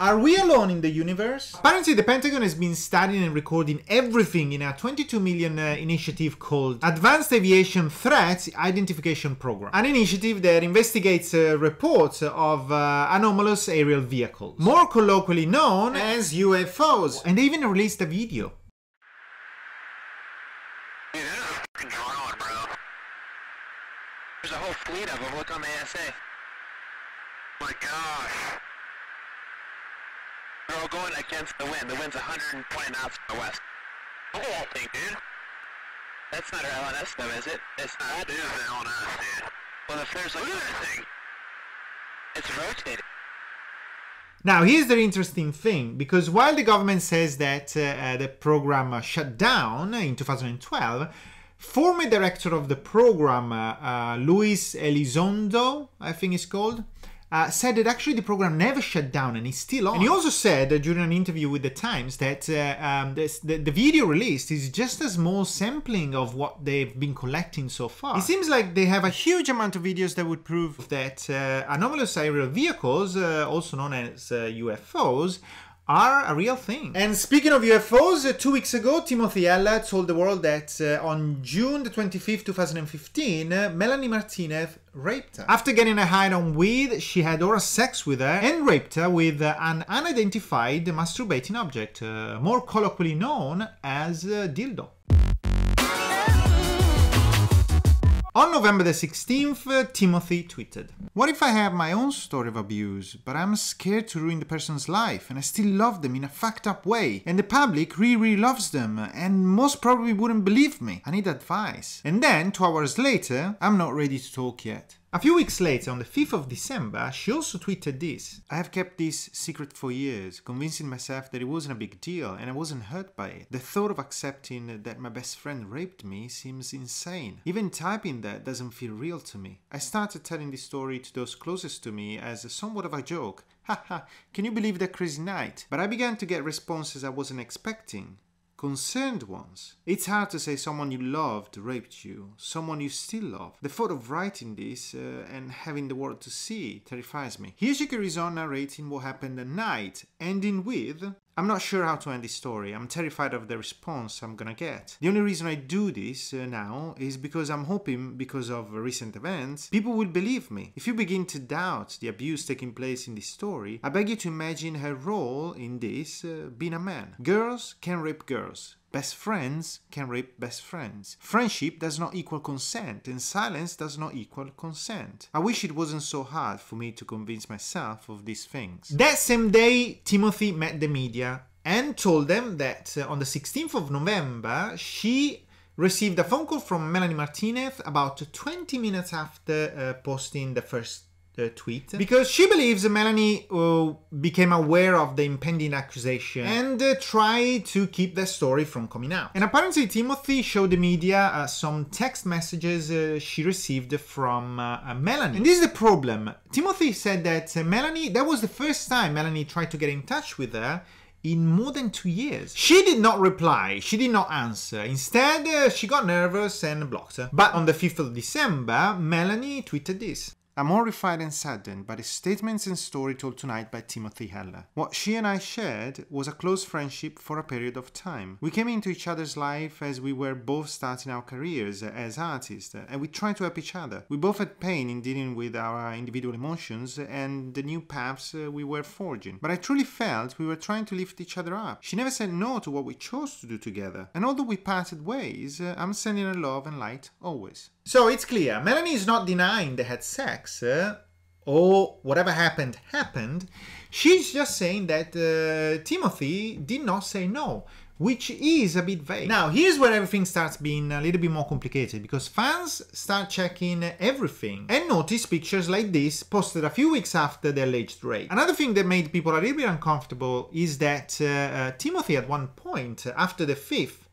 Are we alone in the universe? Apparently, the Pentagon has been studying and recording everything in a 22 million initiative called Advanced Aviation Threat Identification Program, an initiative that investigates reports of anomalous aerial vehicles, more colloquially known as UFOs, and they even released a video. Dude, this is a fucking drone, bro. There's a whole fleet of them. Look on the ASA. Oh my gosh. They're all going against the wind. The wind's 120 knots from the west. Look at that thing, dude. That's not our LNS though, is it? It's not. That is the LNS, dude. Well, if there's like another thing, it's rotating. Now, here's the interesting thing, because while the government says that the program shut down in 2012, former director of the program, Luis Elizondo, I think it's called, said that actually the program never shut down and is still on. And he also said during an interview with The Times that the video released is just a small sampling of what they've been collecting so far. It seems like they have a huge amount of videos that would prove that anomalous aerial vehicles, also known as UFOs, are a real thing. And speaking of UFOs, 2 weeks ago, Timothy Ella told the world that on June the 25th, 2015, Melanie Martinez raped her. After getting her high on weed, she had oral sex with her and raped her with an unidentified masturbating object, more colloquially known as dildo. On November the 16th, Timothy tweeted, "What if I have my own story of abuse, but I'm scared to ruin the person's life and I still love them in a fucked up way and the public really loves them and most probably wouldn't believe me. I need advice." And then, 2 hours later, "I'm not ready to talk yet." A few weeks later, on the 5th of December, she also tweeted this: "I have kept this secret for years, convincing myself that it wasn't a big deal and I wasn't hurt by it. The thought of accepting that my best friend raped me seems insane. Even typing that doesn't feel real to me. I started telling this story to those closest to me as somewhat of a joke. Haha, can you believe that crazy night? But I began to get responses I wasn't expecting. Concerned ones. It's hard to say someone you loved raped you, someone you still love. The thought of writing this and having the world to see terrifies me." Here she carries on narrating what happened that night, ending with, "I'm not sure how to end this story. I'm terrified of the response I'm gonna get. The only reason I do this now is because I'm hoping, because of recent events, people will believe me. If you begin to doubt the abuse taking place in this story, I beg you to imagine her role in this being a man. Girls can rape girls. Best friends can rape best friends. Friendship does not equal consent, and silence does not equal consent. I wish it wasn't so hard for me to convince myself of these things." That same day, Timothy met the media and told them that on the 16th of November, she received a phone call from Melanie Martinez about 20 minutes after posting the first tweet, because she believes Melanie became aware of the impending accusation and tried to keep the story from coming out. And apparently Timothy showed the media some text messages she received from Melanie. And this is the problem. Timothy said that that was the first time Melanie tried to get in touch with her in more than 2 years. She did not reply, she did not answer. Instead, she got nervous and blocked her. But on the 5th of December, Melanie tweeted this: "I'm horrified and saddened by the statements and story told tonight by Timothy Heller. What she and I shared was a close friendship for a period of time. We came into each other's life as we were both starting our careers as artists, and we tried to help each other. We both had pain in dealing with our individual emotions and the new paths we were forging. But I truly felt we were trying to lift each other up. She never said no to what we chose to do together. And although we parted ways, I'm sending her love and light always." So it's clear, Melanie is not denying they had sex, or whatever happened. She's just saying that Timothy did not say no, which is a bit vague. Now, here's where everything starts being a little bit more complicated, because fans start checking everything and notice pictures like this posted a few weeks after the alleged rape. Another thing that made people a little bit uncomfortable is that Timothy at one point, after the 5th,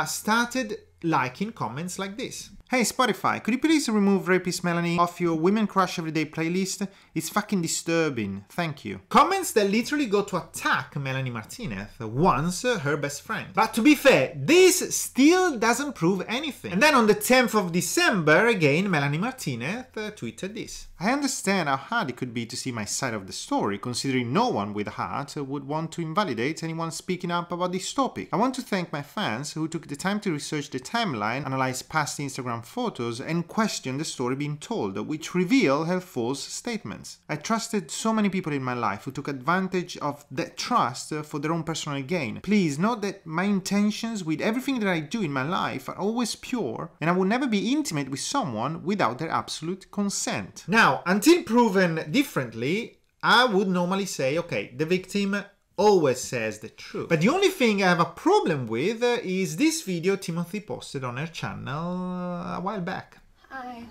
started liking comments like this: "Hey Spotify, could you please remove Rapist Melanie off your Women Crush Everyday playlist? It's fucking disturbing, thank you." Comments that literally go to attack Melanie Martinez, once her best friend. But to be fair, this still doesn't prove anything. And then on the 10th of December, again, Melanie Martinez tweeted this: I understand how hard it could be to see my side of the story, considering no one with a heart would want to invalidate anyone speaking up about this topic. I want to thank my fans who took the time to research the timeline, analyze past Instagram photos, and question the story being told, which reveal her false statements. I trusted so many people in my life who took advantage of that trust for their own personal gain. Please note that my intentions with everything that I do in my life are always pure, and I will never be intimate with someone without their absolute consent. Now, until proven differently, I would normally say, okay, the victim always says the truth. But the only thing I have a problem with is this video Timothy posted on her channel a while back. Hi.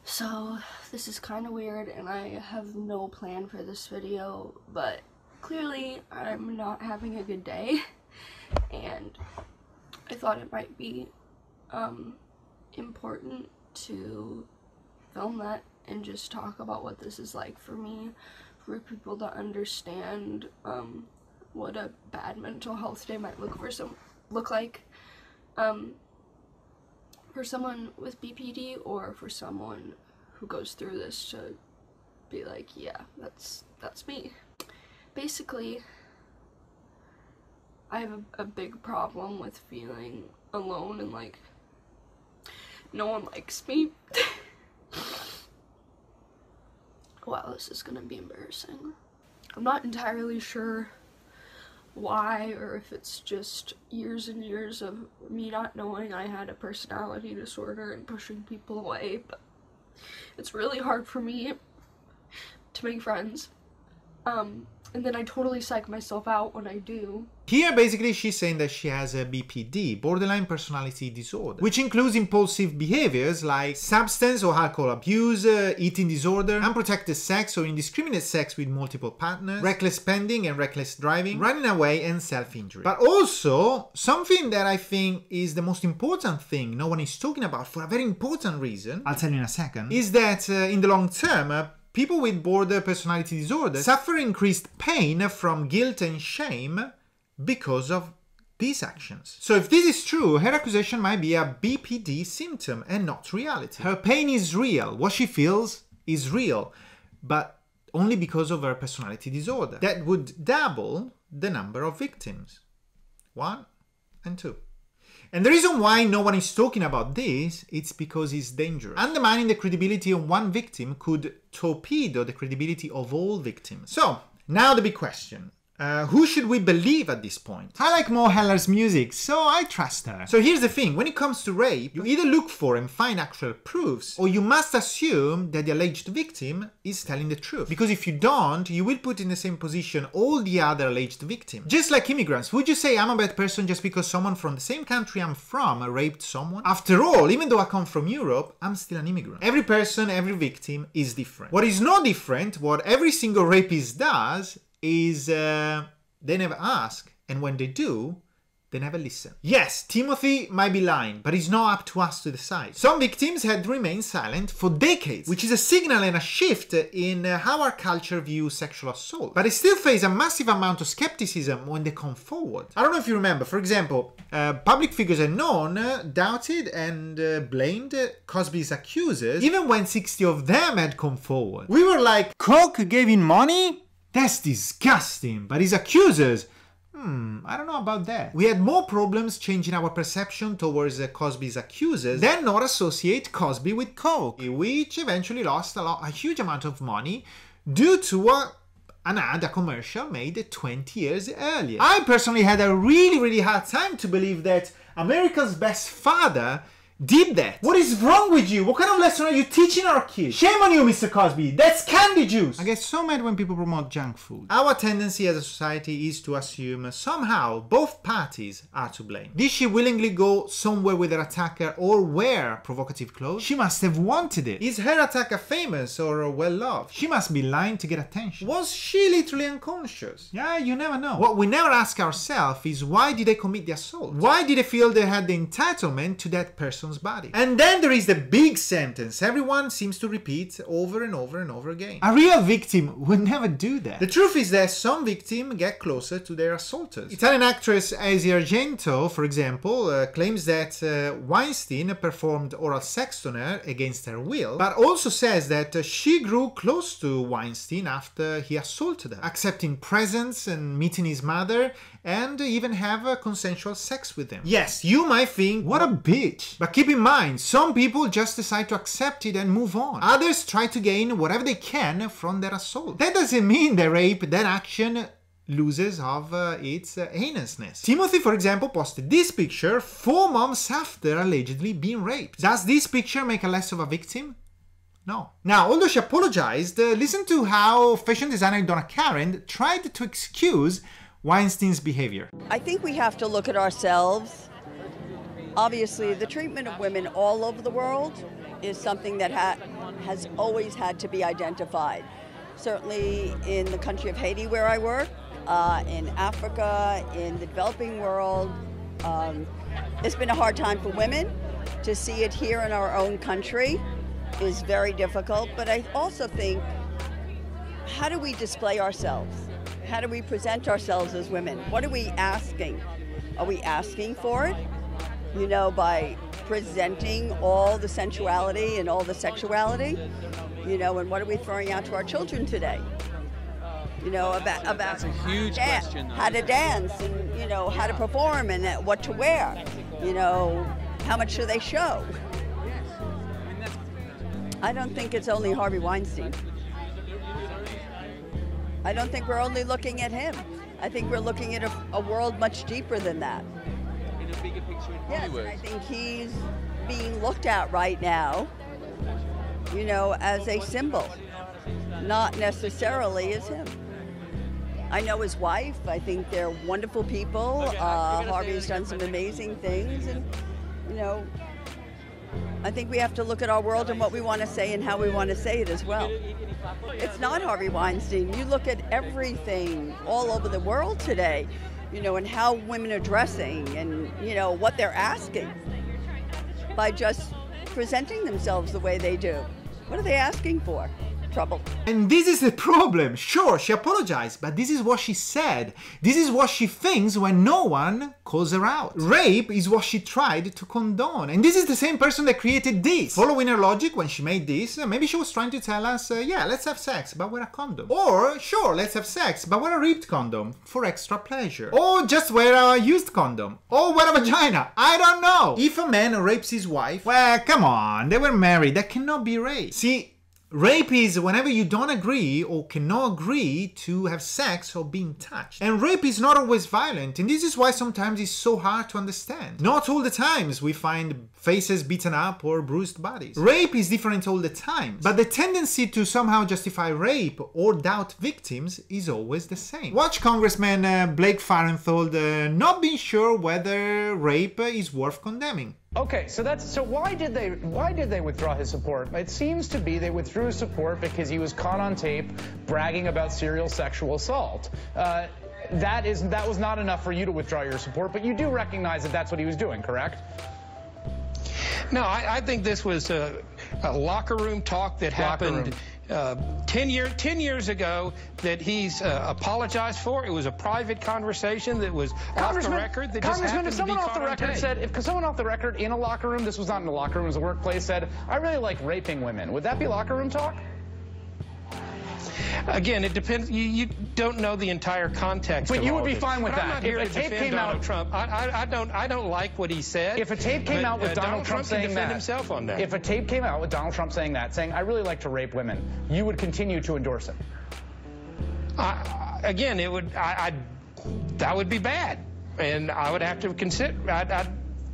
So, this is kind of weird and I have no plan for this video, but clearly I'm not having a good day and I thought it might be important to film that and just talk about what this is like for me, for people to understand what a bad mental health day might look like for someone with BPD, or for someone who goes through this to be like, yeah, that's me. Basically, I have a big problem with feeling alone and like no one likes me. Wow, this is gonna be embarrassing. I'm not entirely sure why, or if it's just years and years of me not knowing I had a personality disorder and pushing people away, but it's really hard for me to make friends. And then I totally psych myself out when I do. Here, basically, she's saying that she has a BPD, borderline personality disorder, which includes impulsive behaviors like substance or alcohol abuse, eating disorder, unprotected sex or indiscriminate sex with multiple partners, reckless spending and reckless driving, running away, and self-injury. But also, something that I think is the most important thing no one is talking about for a very important reason, I'll tell you in a second, is that in the long term, people with border personality disorder suffer increased pain from guilt and shame because of these actions. So if this is true, her accusation might be a BPD symptom and not reality. Her pain is real, what she feels is real, but only because of her personality disorder. That would double the number of victims. 1 and 2. And the reason why no one is talking about this, it's because it's dangerous. Undermining the credibility of one victim could torpedo the credibility of all victims. So, now the big question. Who should we believe at this point? I like Mo Heller's music, so I trust her. So here's the thing, when it comes to rape, you either look for and find actual proofs, or you must assume that the alleged victim is telling the truth. Because if you don't, you will put in the same position all the other alleged victims. Just like immigrants, would you say I'm a bad person just because someone from the same country I'm from raped someone? After all, even though I come from Europe, I'm still an immigrant. Every person, every victim is different. What is not different, what every single rapist does, is they never ask, and when they do, they never listen. Yes, Timothy might be lying, but it's not up to us to decide. Some victims had remained silent for decades, which is a signal and a shift in how our culture views sexual assault. But they still face a massive amount of skepticism when they come forward. I don't know if you remember, for example, public figures are known, doubted and blamed Cosby's accusers, even when 60 of them had come forward. We were like, Coke gave him money? That's disgusting, but his accusers, I don't know about that. We had more problems changing our perception towards Cosby's accusers than not associate Cosby with Coke, which eventually lost a huge amount of money due to a commercial made 20 years earlier. I personally had a really hard time to believe that America's Best Father did that. What is wrong with you? What kind of lesson are you teaching our kids? Shame on you, Mr. Cosby. That's candy juice. I get so mad when people promote junk food. Our tendency as a society is to assume somehow both parties are to blame. Did she willingly go somewhere with her attacker or wear provocative clothes? She must have wanted it. Is her attacker famous or well-loved? She must be lying to get attention. Was she literally unconscious? Yeah, you never know. What we never ask ourselves is, why did they commit the assault? Why did they feel they had the entitlement to that person's person's body. And then there is the big sentence everyone seems to repeat over and over and over again. A real victim would never do that. The truth is that some victims get closer to their assaulters. Italian actress Asia Argento, for example, claims that Weinstein performed oral sex on her against her will, but also says that she grew close to Weinstein after he assaulted her, accepting presents and meeting his mother, and even have consensual sex with him. Yes, you might think, what a bitch. But keep in mind, some people just decide to accept it and move on. Others try to gain whatever they can from their assault. That doesn't mean that rape, that action, loses of its heinousness. Timothy, for example, posted this picture 4 months after allegedly being raped. Does this picture make her less of a victim? No. Now, although she apologized, listen to how fashion designer Donna Karen tried to excuse Weinstein's behavior. I think we have to look at ourselves. Obviously, the treatment of women all over the world is something that has always had to be identified. Certainly in the country of Haiti, where I work, in Africa, in the developing world, it's been a hard time for women. To see it here in our own country is very difficult, but I also think, how do we display ourselves? How do we present ourselves as women? What are we asking? Are we asking for it? You know, by presenting all the sensuality and all the sexuality? You know, and what are we throwing out to our children today? You know, about that's a huge question, though. How to dance and, you know, how to perform and what to wear. You know, how much do they show? I don't think it's only Harvey Weinstein. I don't think we're only looking at him. I think we're looking at a world much deeper than that. In a bigger picture in Yes, Hollywood. and I think he's being looked at right now, you know, as a symbol, not necessarily as him. I know his wife. I think they're wonderful people. Harvey's done some amazing things, and, you know, I think we have to look at our world and what we want to say and how we want to say it as well. It's not Harvey Weinstein. You look at everything all over the world today, you know, and how women are dressing and, you know, what they're asking by just presenting themselves the way they do. What are they asking for? Trouble. And this is the problem. Sure, she apologized, but this is what she said. This is what she thinks when no one calls her out. Rape is what she tried to condone. And this is the same person that created this. Following her logic, when she made this, maybe she was trying to tell us, yeah, let's have sex, but wear a condom. Or, sure, let's have sex, but wear a ripped condom for extra pleasure. Or just wear a used condom. Or wear a vagina. I don't know. If a man rapes his wife, well, come on, they were married. That cannot be rape. See, rape is whenever you don't agree or cannot agree to have sex or being touched. And rape is not always violent, and this is why sometimes it's so hard to understand. Not all the times we find faces beaten up or bruised bodies. Rape is different all the time, but the tendency to somehow justify rape or doubt victims is always the same. Watch Congressman Blake Farenthold not being sure whether rape is worth condemning. Okay, so why did they withdraw his support? It seems to be they withdrew his support because he was caught on tape bragging about serial sexual assault. That was not enough for you to withdraw your support, but you do recognize that that's what he was doing, correct? No, I think this was a locker room talk that happened 10 years ago that he's apologized for. It was a private conversation that was off the record. That Congressman, if just happened someone to be off the caught on record tape. said, if someone off the record in a locker room, this was not in a locker room, it was a workplace, said, I really like raping women, would that be locker room talk? Again, it depends. You don't know the entire context. But of you all would be of this. fine with But I'm that. not here If to a tape defend came Donald out- Trump. I don't like what he said. If a tape came out with Donald Trump saying can defend himself on that. If a tape came out with Donald Trump saying that, saying, I really like to rape women, you would continue to endorse it? Again, it would. That would be bad, and I would have to consider. I'd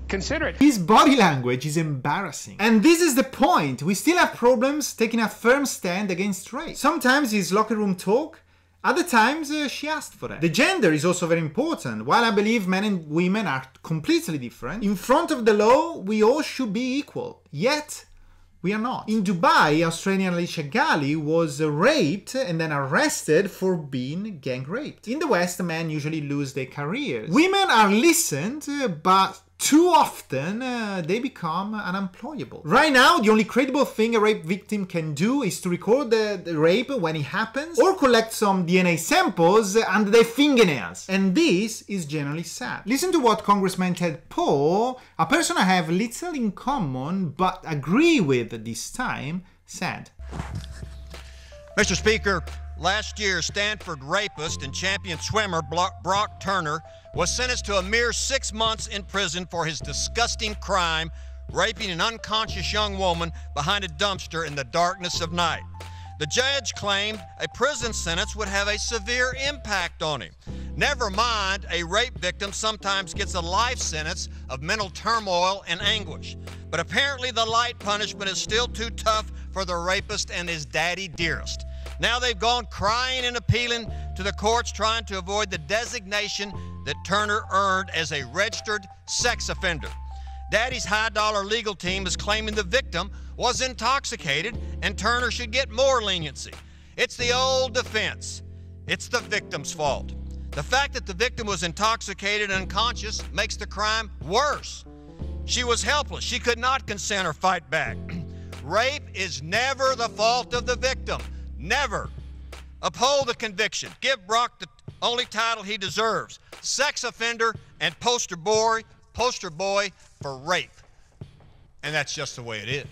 consider it. His body language is embarrassing. And this is the point. We still have problems taking a firm stand against rape. Sometimes it's locker room talk, other times she asked for it. The gender is also very important. While I believe men and women are completely different, in front of the law we all should be equal. Yet, we are not. In Dubai, Australian Alicia Gali was raped and then arrested for being gang raped. In the West, men usually lose their careers. Women are listened, but too often they become unemployable. Right now, the only credible thing a rape victim can do is to record the rape when it happens or collect some DNA samples under their fingernails. And this is generally sad. Listen to what Congressman Ted Poe, a person I have little in common but agree with this time, said. Mr. Speaker, last year, Stanford rapist and champion swimmer Brock Turner was sentenced to a mere 6 months in prison for his disgusting crime, raping an unconscious young woman behind a dumpster in the darkness of night. The judge claimed a prison sentence would have a severe impact on him. Never mind, a rape victim sometimes gets a life sentence of mental turmoil and anguish. But apparently the light punishment is still too tough for the rapist and his daddy dearest. Now they've gone crying and appealing to the courts, trying to avoid the designation that Turner earned as a registered sex offender. Daddy's high-dollar legal team is claiming the victim was intoxicated and Turner should get more leniency. It's the old defense. It's the victim's fault. The fact that the victim was intoxicated and unconscious makes the crime worse. She was helpless. She could not consent or fight back. Rape is never the fault of the victim. Never. Uphold the conviction. Give Brock the only title he deserves: sex offender and poster boy for rape. And that's just the way it is.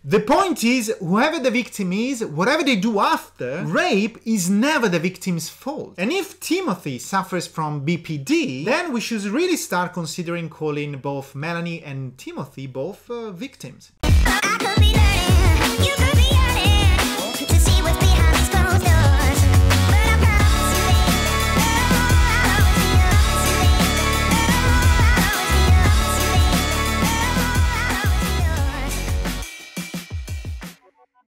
The point is, whoever the victim is, whatever they do after, rape is never the victim's fault. And if Timothy suffers from BPD, then we should really start considering calling both Melanie and Timothy both victims. I could be